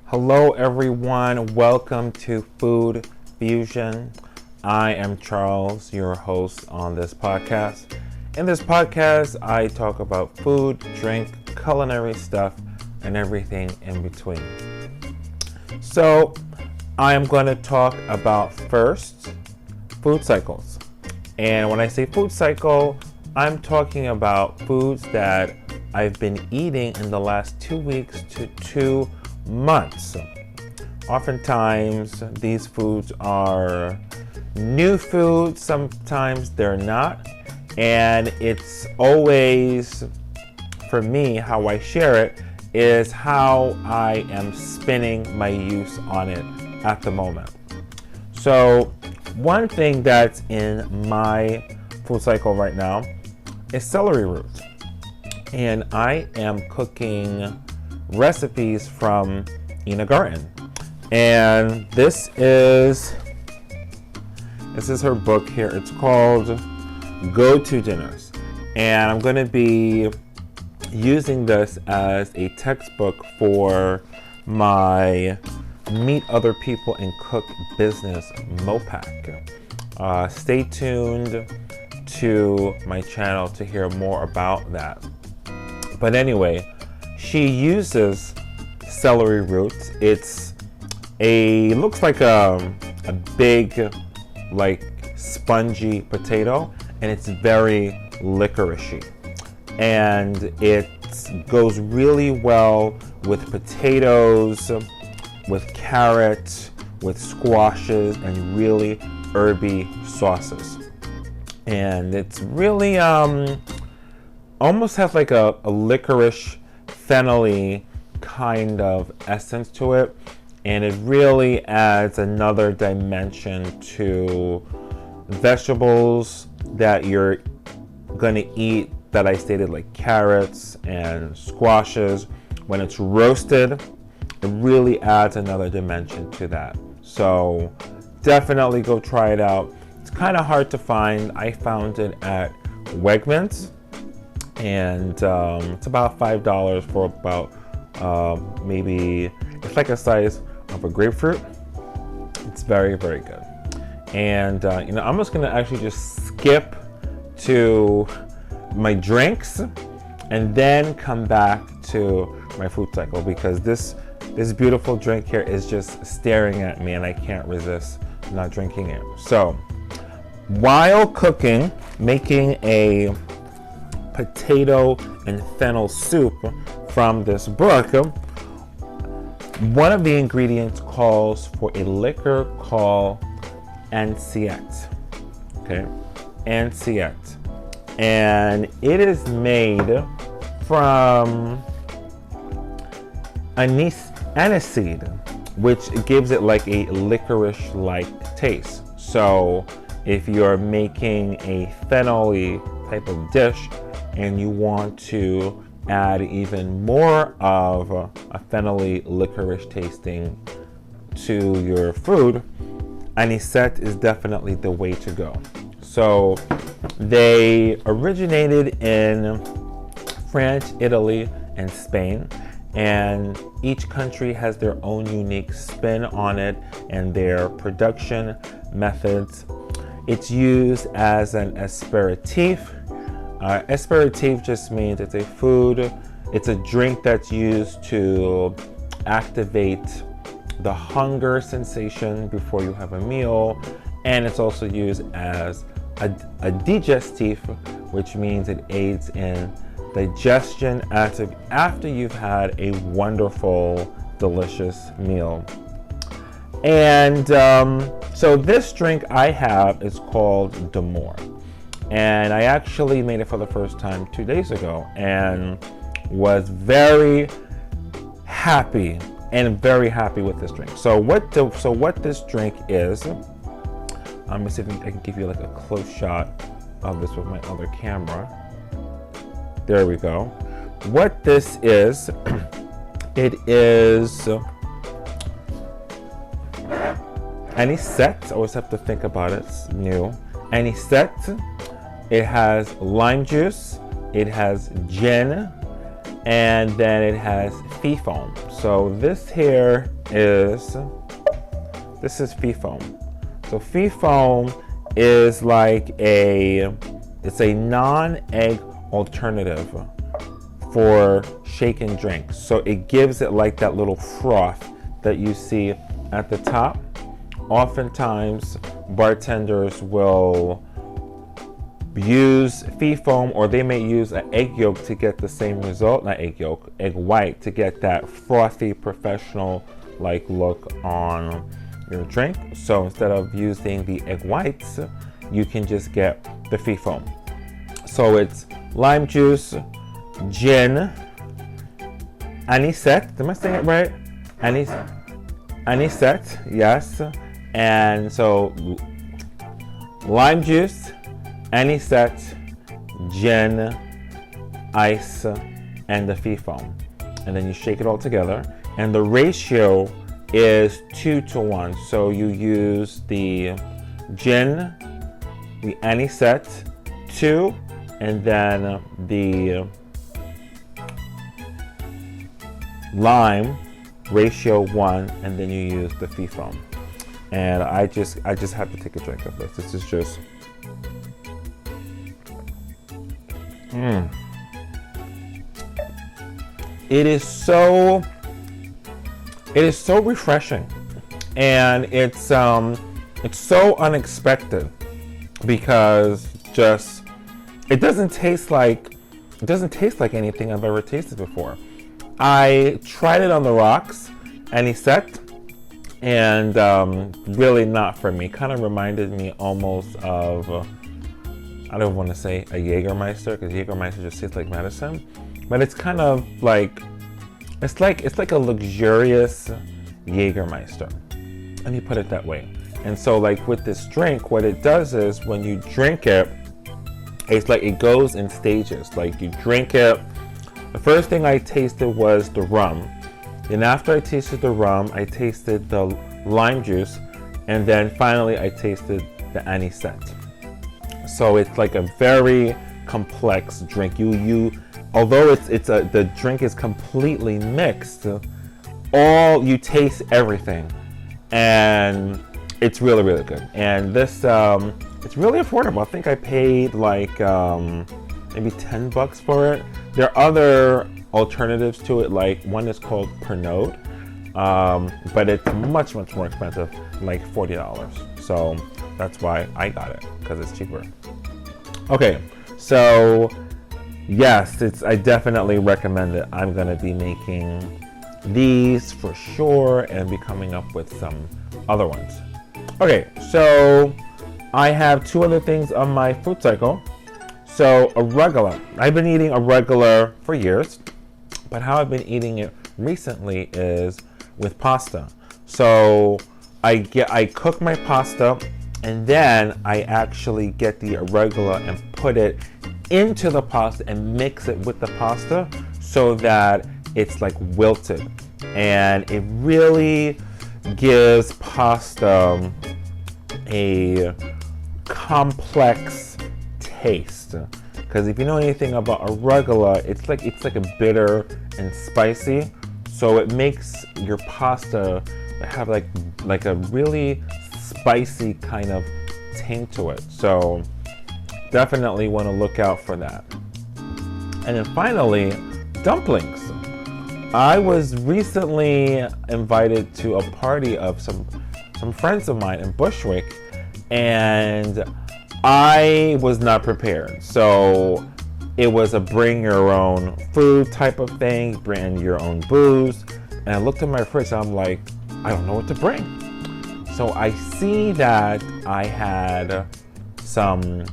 Hello everyone, welcome to Food Fusion. I am Charles, your host on this podcast. In this podcast, I talk about food, drink, culinary stuff, and everything in between. So, I am going to talk about first, food cycles. And when I say food cycle, I'm talking about foods that I've been eating in the last 2 weeks to 2 months. Oftentimes these foods are new foods, sometimes they're not, and it's always, for me, how I share it is how I am spinning my use on it at the moment. So one thing that's in my food cycle right now is celery root, and I am cooking recipes from Ina Garten, and this is her book here. It's called Go-To Dinners, and I'm going to be using this as a textbook for my Meet Other People and Cook Business MOPAC. Stay tuned to my channel to hear more about that. But anyway, she uses celery roots. Looks like a big, like spongy potato, and it's very licoricey. And it goes really well with potatoes, with carrots, with squashes, and really herby sauces. And it's really almost has like a licorice, fennel-y kind of essence to it, and it really adds another dimension to vegetables that you're gonna eat that I stated, like carrots and squashes. When it's roasted, it really adds another dimension to that. So definitely go try it out. It's kind of hard to find. I found it at Wegmans, and it's about $5 for about maybe, it's like a size of a grapefruit. It's very, very good. And I'm just gonna actually just skip to my drinks and then come back to my food cycle, because this beautiful drink here is just staring at me and I can't resist not drinking it. So while cooking, making a potato and fennel soup from this book, one of the ingredients calls for a liquor called Anisette. Okay, Anisette. And it is made from aniseed, which gives it like a licorice-like taste. So if you're making a fennel-y type of dish and you want to add even more of a fennel-y licorice tasting to your food, Anisette is definitely the way to go. So they originated in France, Italy, and Spain, and each country has their own unique spin on it and their production methods. It's used as an aperitif. Aperitif just means it's a drink that's used to activate the hunger sensation before you have a meal, and it's also used as a digestif, which means it aids in digestion after you've had a wonderful, delicious meal. And so this drink I have is called D'Amour, and I actually made it for the first time 2 days ago and was very happy with this drink. So what this drink is, let me see if I can give you like a close shot of this with my other camera. There we go. What this is, it is Anisette. I always have to think about it. It's new. Anisette. It has lime juice. It has gin, and then it has fee foam. So this here is, this is fee foam. So fee foam is like it's a non-egg alternative for shake and drink. So it gives it like that little froth that you see at the top. Oftentimes bartenders will use fee foam, or they may use an egg yolk to get the same result. Not egg yolk, egg white, to get that frothy professional like look on your drink. So instead of using the egg whites, you can just get the fee foam. So it's lime juice, gin, anisette. Am I saying it right? Anisette, yes. And so lime juice, anisette, gin, ice, and the fee foam. And then you shake it all together. And the ratio is 2-to-1. So you use the gin, the anisette, 2, and then the lime, ratio 1, and then you use the fee foam. And I just have to take a drink of this. This is just It is so refreshing, and it's so unexpected, because just it doesn't taste like anything I've ever tasted before. I tried it on the rocks, Anisette, and really not for me. Kind of reminded me almost of I don't want to say a Jagermeister, because Jagermeister just tastes like medicine, but it's kind of like it's like a luxurious Jagermeister. Let me put it that way. And so like with this drink, what it does is when you drink it, it's like it goes in stages. Like you drink it, the first thing I tasted was the rum. Then after I tasted the rum, I tasted the lime juice, and then finally I tasted the anisette. So it's like a very complex drink. Although the drink is completely mixed, you taste everything, and it's really, really good. And this it's really affordable. I think I paid like maybe $10 for it. There are other alternatives to it, like one is called Pernod, but it's much more expensive, like $40. So that's why I got it, because it's cheaper. Okay, so yes, I definitely recommend it. I'm gonna be making these for sure and be coming up with some other ones. Okay, so I have 2 other things on my food cycle. So arugula. I've been eating arugula for years, but how I've been eating it recently is with pasta. So I cook my pasta, and then I actually get the arugula and put it into the pasta and mix it with the pasta so that it's like wilted, and it really gives pasta a complex taste. Because if you know anything about arugula, it's like a bitter and spicy, so it makes your pasta have like a really spicy kind of taint to it. So definitely want to look out for that. And then finally, dumplings. I was recently invited to a party of some friends of mine in Bushwick, and I was not prepared. So it was a bring your own food type of thing, bring your own booze. And I looked at my fridge and I'm like, I don't know what to bring. So I see that I had some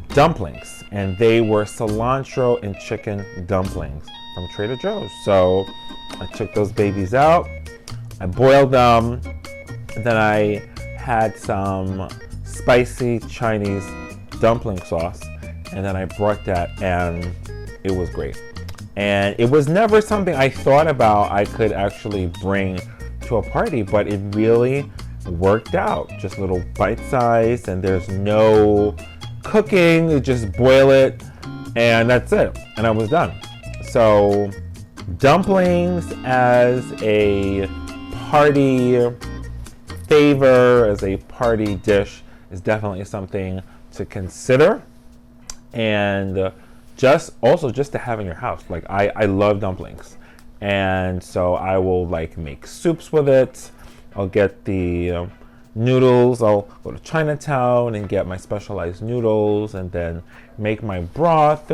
dumplings, and they were cilantro and chicken dumplings from Trader Joe's. So I took those babies out, I boiled them, and then I had some spicy Chinese dumpling sauce, and then I brought that, and it was great. And it was never something I thought about I could actually bring to a party, but it really worked out. Just little bite size, and there's no cooking, you just boil it, and that's it, and I was done. So Dumplings as a party favor, as a party dish, is definitely something to consider. And just to have in your house. Like I love dumplings, and so I will like make soups with it. I'll get the noodles. I'll go to Chinatown and get my specialized noodles, and then make my broth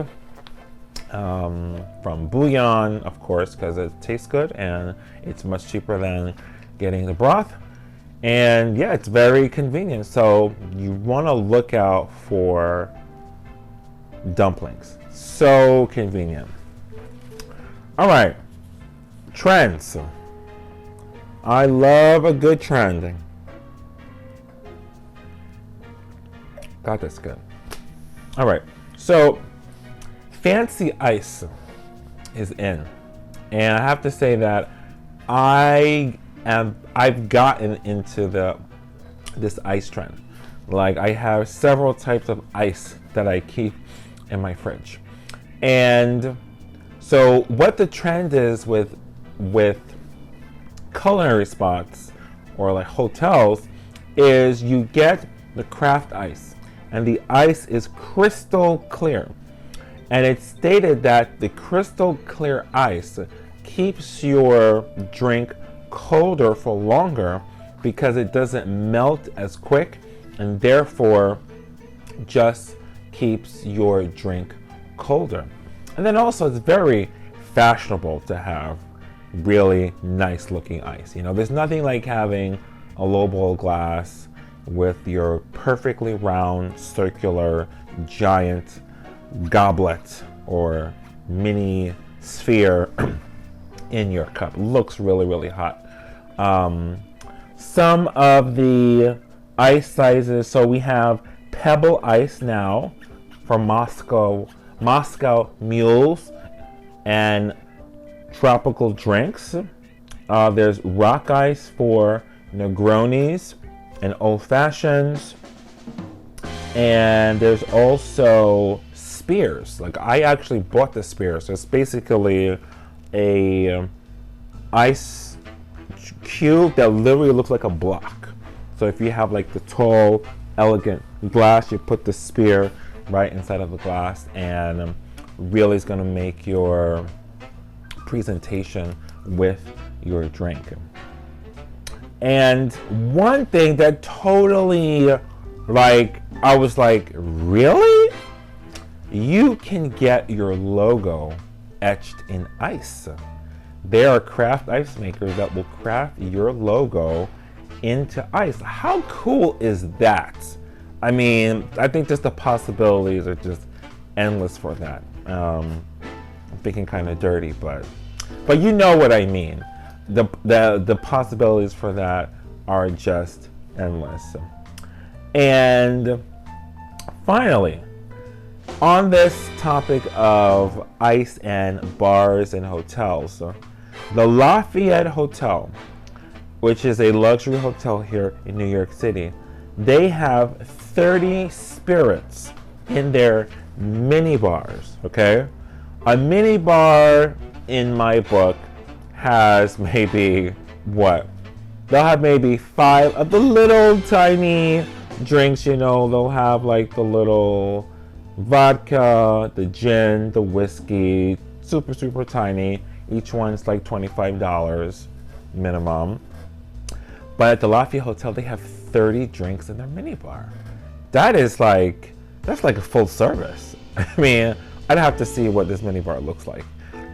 from bouillon, of course, because it tastes good and it's much cheaper than getting the broth. And yeah, it's very convenient. So you want to look out for dumplings. So convenient. All right, trends. I love a good trend. God, that's good. All right, so fancy ice is in, and I have to say that I've gotten into this ice trend. Like I have several types of ice that I keep in my fridge. And so what the trend is with culinary spots or like hotels is you get the craft ice, and the ice is crystal clear. And it's stated that the crystal clear ice keeps your drink colder for longer because it doesn't melt as quick, and therefore just keeps your drink colder. And then also it's very fashionable to have really nice looking ice. You know, there's nothing like having a lowball glass with your perfectly round, circular, giant goblet or mini sphere in your cup. Looks really, really hot. Some of the ice sizes, so we have pebble ice now from Moscow mules and tropical drinks. There's rock ice for Negronis and old fashions, and there's also spears. Like I actually bought the spear, so it's basically a ice cube that literally looks like a block. So if you have like the tall, elegant glass, you put the spear right inside of the glass, and really is going to make your presentation with your drink. And one thing that totally, like, I was like, really? You can get your logo etched in ice. There are craft ice makers that will craft your logo into ice. How cool is that? I mean, I think just the possibilities are just endless for that. I'm thinking kind of dirty, but you know what I mean. The possibilities for that are just endless. And finally, on this topic of ice and bars and hotels, the Lafayette Hotel, which is a luxury hotel here in New York City, they have 30 spirits in their mini bars, okay? A mini bar in my book has maybe, what? They'll have maybe 5 of the little tiny drinks, you know. They'll have like the little vodka, the gin, the whiskey, super, super tiny. Each one's like $25 minimum. But at the Lafayette Hotel, they have 30 drinks in their mini bar. That's like a full service. I mean, I'd have to see what this mini bar looks like.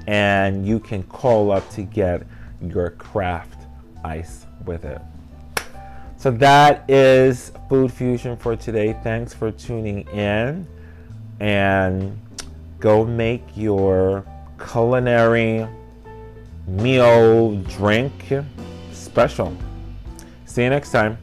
And you can call up to get your craft ice with it. So that is Food Fusion for today. Thanks for tuning in. And go make your culinary meal drink special. See you next time.